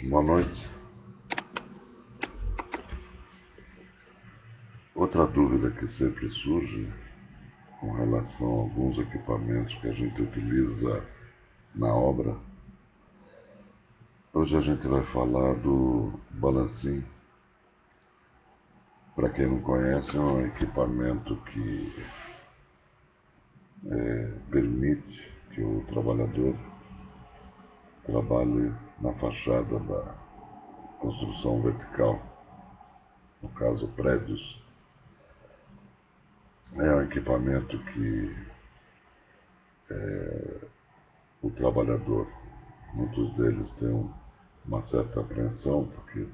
Boa noite. Outra dúvida que sempre surge com relação a alguns equipamentos que a gente utiliza na obra. Hoje a gente vai falar do balancim. Para quem não conhece, é um equipamento que permite que o trabalhador trabalhe na fachada da construção vertical, no caso prédios. É um equipamento que o trabalhador, muitos deles têm uma certa apreensão, porque,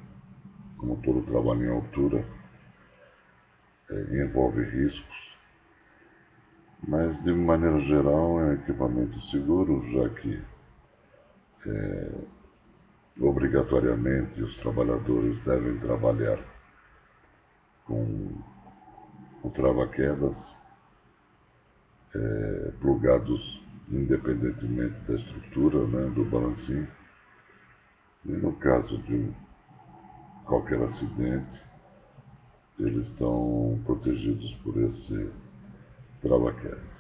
como todo trabalho em altura, envolve riscos, mas, de maneira geral, é um equipamento seguro, já que, obrigatoriamente, os trabalhadores devem trabalhar com o trava-quedas plugados independentemente da estrutura, né, do balancim. E no caso de qualquer acidente, eles estão protegidos por esse trava-quedas.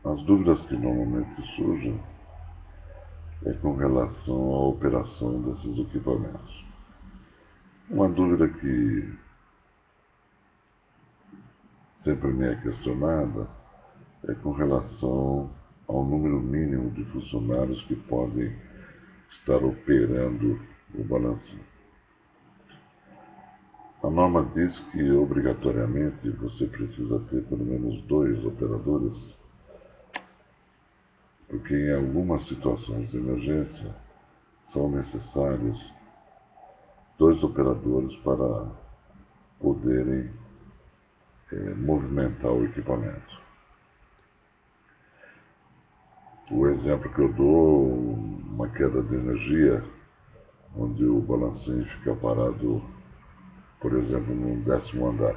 As dúvidas que normalmente surgem é com relação à operação desses equipamentos. Uma dúvida que sempre me é questionada é com relação ao número mínimo de funcionários que podem estar operando o balancim. A norma diz que, obrigatoriamente, você precisa ter pelo menos 2 operadores, porque em algumas situações de emergência são necessários 2 operadores para poderem movimentar o equipamento. O exemplo que eu dou, uma queda de energia, onde o balancim fica parado, por exemplo, no 10º andar.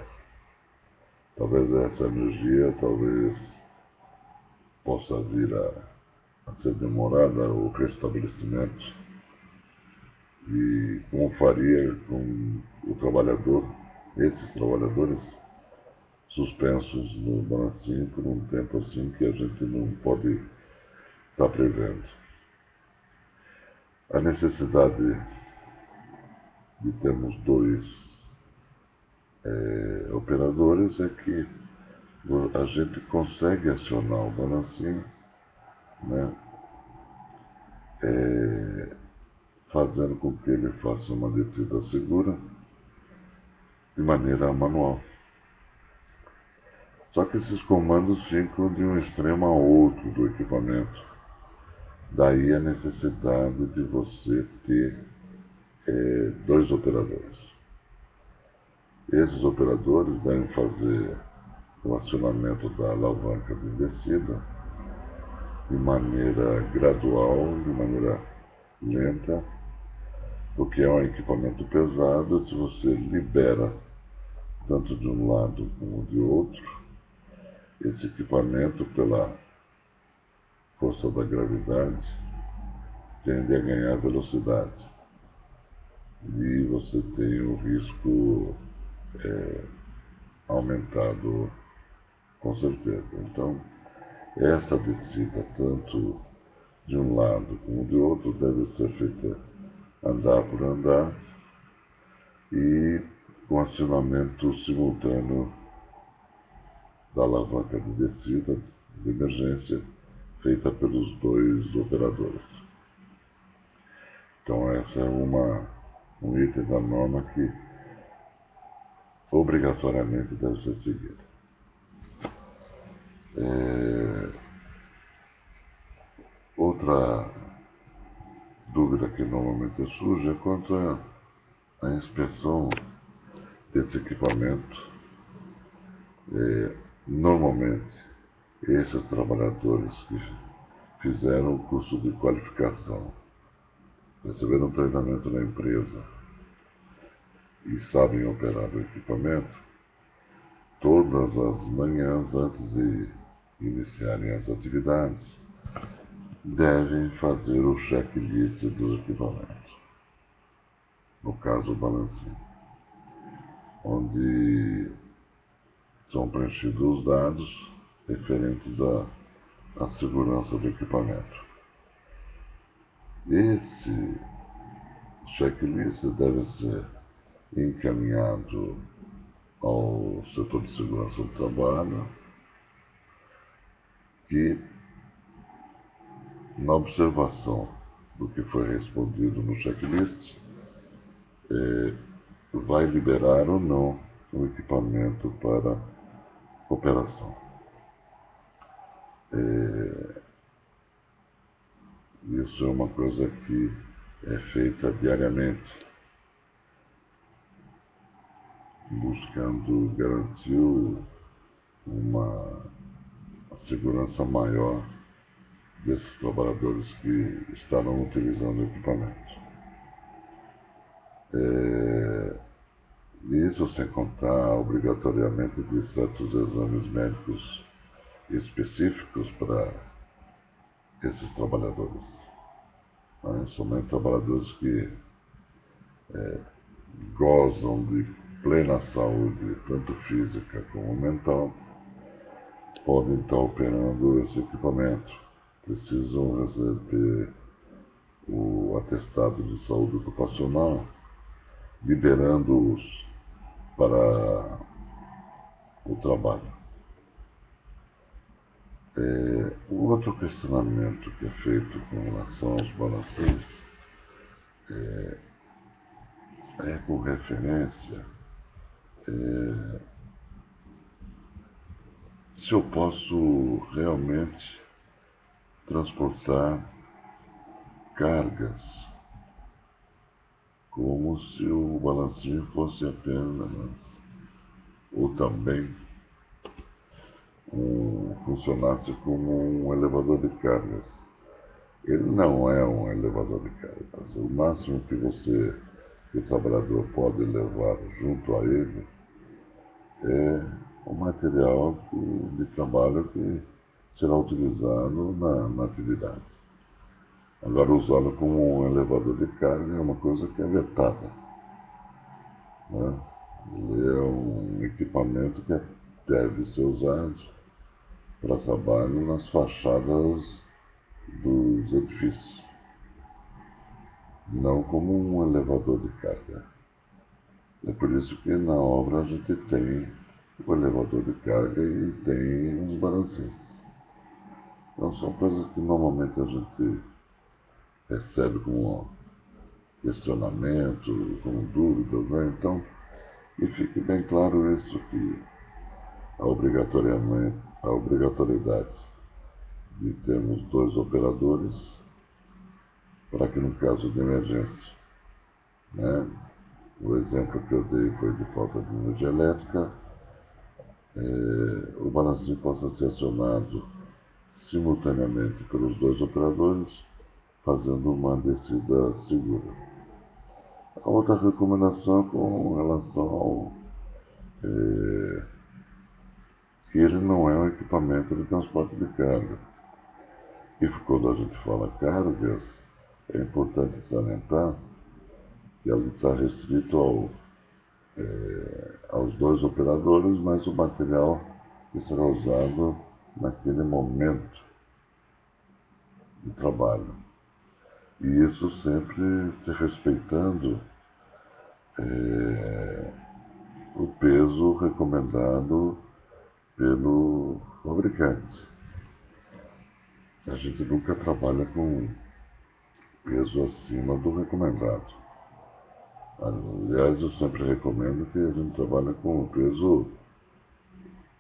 Talvez essa energia possa vir a ser demorada o restabelecimento. E como faria com o trabalhador, esses trabalhadores, suspensos no balancim por um tempo assim que a gente não pode estar prevendo. A necessidade de termos 2 operadores é que a gente consegue acionar o balancim, né, fazendo com que ele faça uma descida segura de maneira manual. Só que esses comandos ficam de um extremo a outro do equipamento. Daí a necessidade de você ter 2 operadores. Esses operadores devem fazer o acionamento da alavanca de descida de maneira gradual, de maneira lenta, porque é um equipamento pesado. Se você libera tanto de um lado como de outro, esse equipamento, pela força da gravidade, tende a ganhar velocidade. E você tem o risco aumentado, com certeza. Então, essa descida, tanto de um lado como de outro, deve ser feita andar por andar e com acionamento simultâneo da alavanca de descida de emergência, feita pelos 2 operadores. Então, essa é um item da norma que obrigatoriamente deve ser seguido. Outra dúvida que normalmente surge é quanto à inspeção desse equipamento. Normalmente, esses trabalhadores que fizeram o curso de qualificação, receberam treinamento na empresa e sabem operar o equipamento, todas as manhãs, antes de iniciarem as atividades, devem fazer o checklist do equipamento, no caso o balancinho, onde são preenchidos os dados referentes à segurança do equipamento. Esse checklist deve ser encaminhado ao setor de segurança do trabalho, que, na observação do que foi respondido no checklist, vai liberar ou não o equipamento para operação. Isso é uma coisa que é feita diariamente, buscando garantir uma segurança maior desses trabalhadores que estarão utilizando o equipamento. Isso sem contar obrigatoriamente de certos exames médicos específicos para esses trabalhadores. Somente trabalhadores que gozam de plena saúde, tanto física como mental, podem estar operando esse equipamento. Precisam receber o atestado de saúde ocupacional, liberando-os para o trabalho. O outro questionamento que é feito com relação aos balanceios é com referência se eu posso realmente transportar cargas como se o balancinho fosse apenas ou também funcionasse como um elevador de cargas. Ele não é um elevador de cargas. O máximo que o trabalhador pode levar junto a ele é o material de trabalho que será utilizado na atividade. Agora, usá-lo como um elevador de carga é uma coisa que é vetada. Né? Ele é um equipamento que deve ser usado para trabalho nas fachadas dos edifícios, não como um elevador de carga. É por isso que na obra a gente tem o elevador de carga e tem os balancinhos. Então são coisas que normalmente a gente recebe como questionamento, como dúvidas, né? Então, que fique bem claro isso, que a obrigatoriedade de termos 2 operadores para que no caso de emergência, né? O exemplo que eu dei foi de falta de energia elétrica, o balancinho possa ser acionado simultaneamente pelos 2 operadores, fazendo uma descida segura. A outra recomendação com relação ao que ele não é um equipamento de transporte de carga. E quando a gente fala cargas, é importante salientar que ele está restrito aos 2 operadores, mas o material que será usado naquele momento de trabalho. E isso sempre se respeitando o peso recomendado pelo fabricante. A gente nunca trabalha com peso acima do recomendado. Aliás, eu sempre recomendo que a gente trabalhe com o peso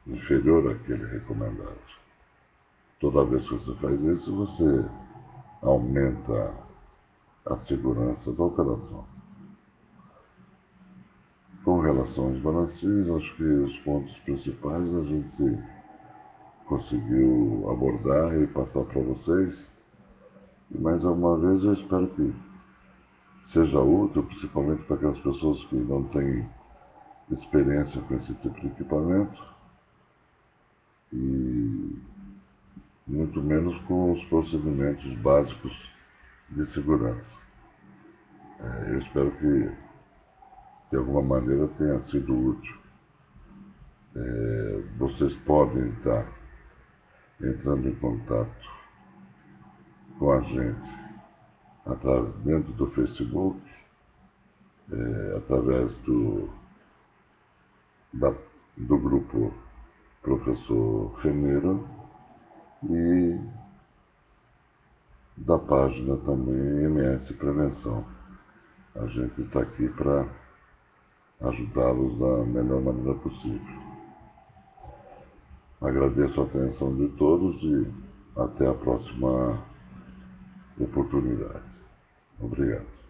inferior àquele recomendado. Toda vez que você faz isso, você aumenta a segurança da operação. Com relação aos balancinhos, acho que os pontos principais a gente conseguiu abordar e passar para vocês. E mais uma vez eu espero que seja útil, principalmente para aquelas pessoas que não têm experiência com esse tipo de equipamento. E muito menos com os procedimentos básicos de segurança. Eu espero que, de alguma maneira, tenha sido útil. Vocês podem estar entrando em contato com a gente dentro do Facebook, através do grupo Professor Feneiro e da página também MS Prevenção. A gente está aqui para ajudá-los da melhor maneira possível. Agradeço a atenção de todos e até a próxima oportunidade. Obrigado.